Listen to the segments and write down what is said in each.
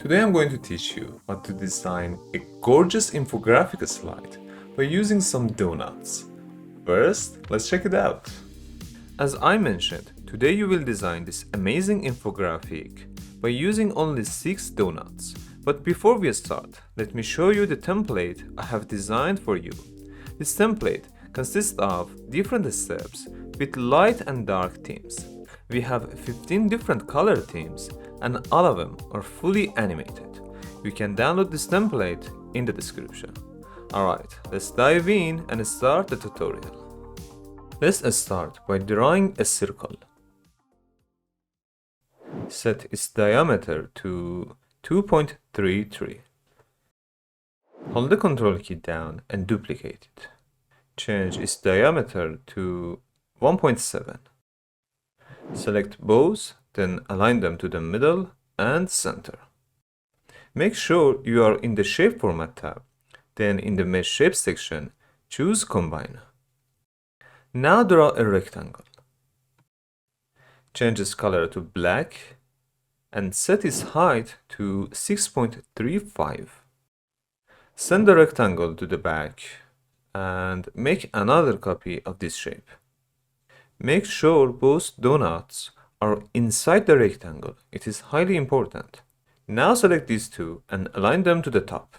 Today I'm going to teach you how to design a gorgeous infographic slide by using some donuts. First, let's check it out. As I mentioned, today you will design this amazing infographic by using only 6 donuts. But before we start, let me show you the template I have designed for you. This template consists of different steps with light and dark themes. We have 15 different color themes and all of them are fully animated. You can download this template in the description. Alright, let's dive in and start the tutorial. Let's start by drawing a circle. Set its diameter to 2.33. Hold the Ctrl key down and duplicate it. Change its diameter to 1.7. Select both, then align them to the middle and center. Make sure you are in the Shape Format tab. Then in the Mesh Shape section, choose Combine. Now draw a rectangle. Change its color to black and set its height to 6.35. Send the rectangle to the back and make another copy of this shape. Make sure both donuts are inside the rectangle. It is highly important. Now select these two and align them to the top.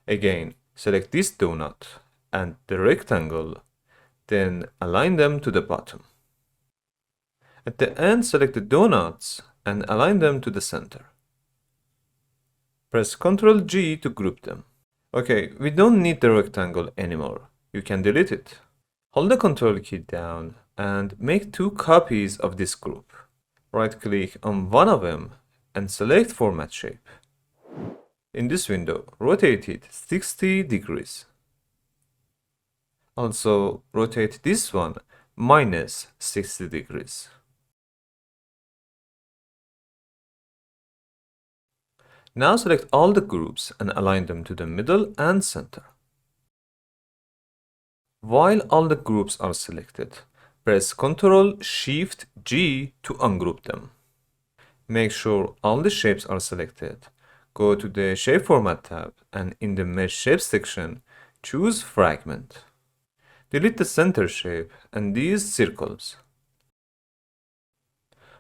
Again, select this donut and the rectangle, then align them to the bottom. At the end, select the donuts and align them to the center. Press Ctrl G to group them. Okay, we don't need the rectangle anymore. You can delete it. Hold the Ctrl key down and make 2 copies of this group. Right-click on one of them and select Format Shape. In this window, rotate it 60 degrees. Also, rotate this one minus 60 degrees. Now select all the groups and align them to the middle and center. While all the groups are selected, press Ctrl-Shift-G to ungroup them. Make sure all the shapes are selected. Go to the Shape Format tab and in the Mesh Shape section, choose Fragment. Delete the center shape and these circles.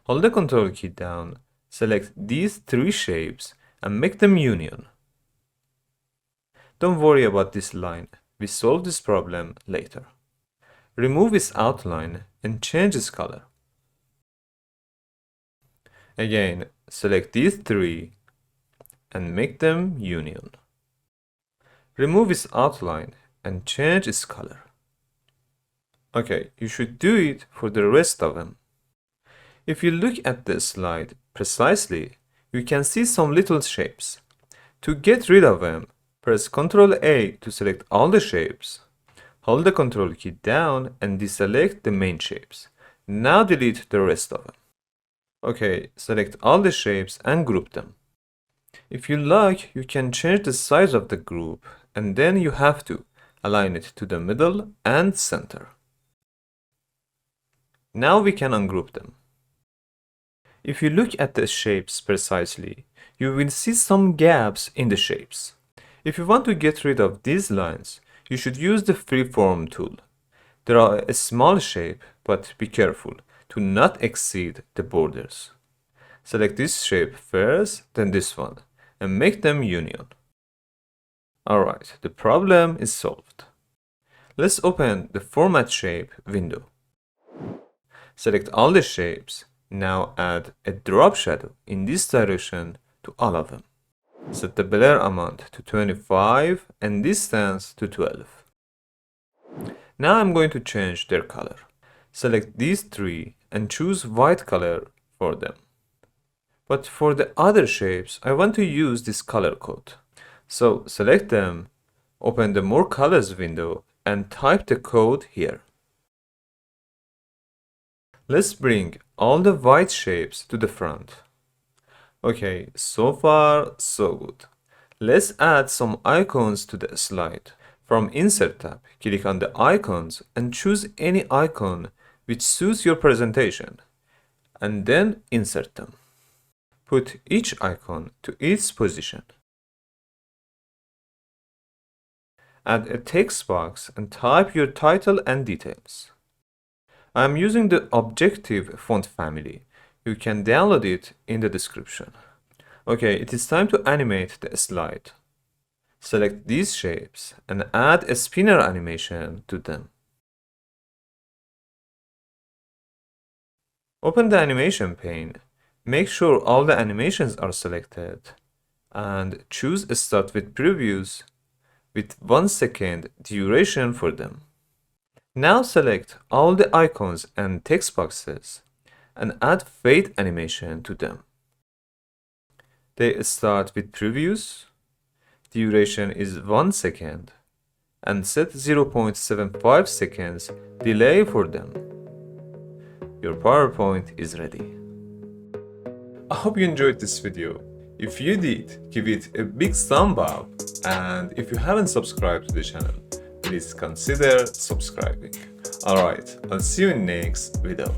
Hold the Ctrl key down, select these 3 shapes and make them union. Don't worry about this line. We solve this problem later. Remove its outline and change its color. Again, select these 3 and make them union. Remove its outline and change its color. Okay, you should do it for the rest of them. If you look at the slide precisely, you can see some little shapes. To get rid of them, press Ctrl A to select all the shapes. Hold the Ctrl key down and deselect the main shapes. Now delete the rest of them. Okay, select all the shapes and group them. If you like, you can change the size of the group and then you have to align it to the middle and center. Now we can ungroup them. If you look at the shapes precisely, you will see some gaps in the shapes. If you want to get rid of these lines, you should use the freeform tool. Draw a small shape, but be careful to not exceed the borders. Select this shape first, then this one, and make them union. Alright, the problem is solved. Let's open the Format Shape window. Select all the shapes. Now add a drop shadow in this direction to all of them. Set the blur amount to 25 and distance to 12. Now I'm going to change their color. Select these 3 and choose white color for them. But for the other shapes, I want to use this color code. So select them, open the More Colors window and type the code here. Let's bring all the white shapes to the front. Okay, so far so good. Let's add some icons to the slide. From Insert tab, click on the icons and choose any icon which suits your presentation, and then insert them. Put each icon to its position. Add a text box and type your title and details. I am using the Objective font family. You can download it in the description. Okay, it is time to animate the slide. Select these shapes and add a spinner animation to them. Open the animation pane. Make sure all the animations are selected and choose Start with Previews with 1 second duration for them. Now select all the icons and text boxes and add fade animation to them. They start with previews, duration is 1 second, and set 0.75 seconds delay for them. Your PowerPoint is ready. I hope you enjoyed this video. If you did, give it a big thumb up, and if you haven't subscribed to the channel, please consider subscribing. Alright, I'll see you in next video.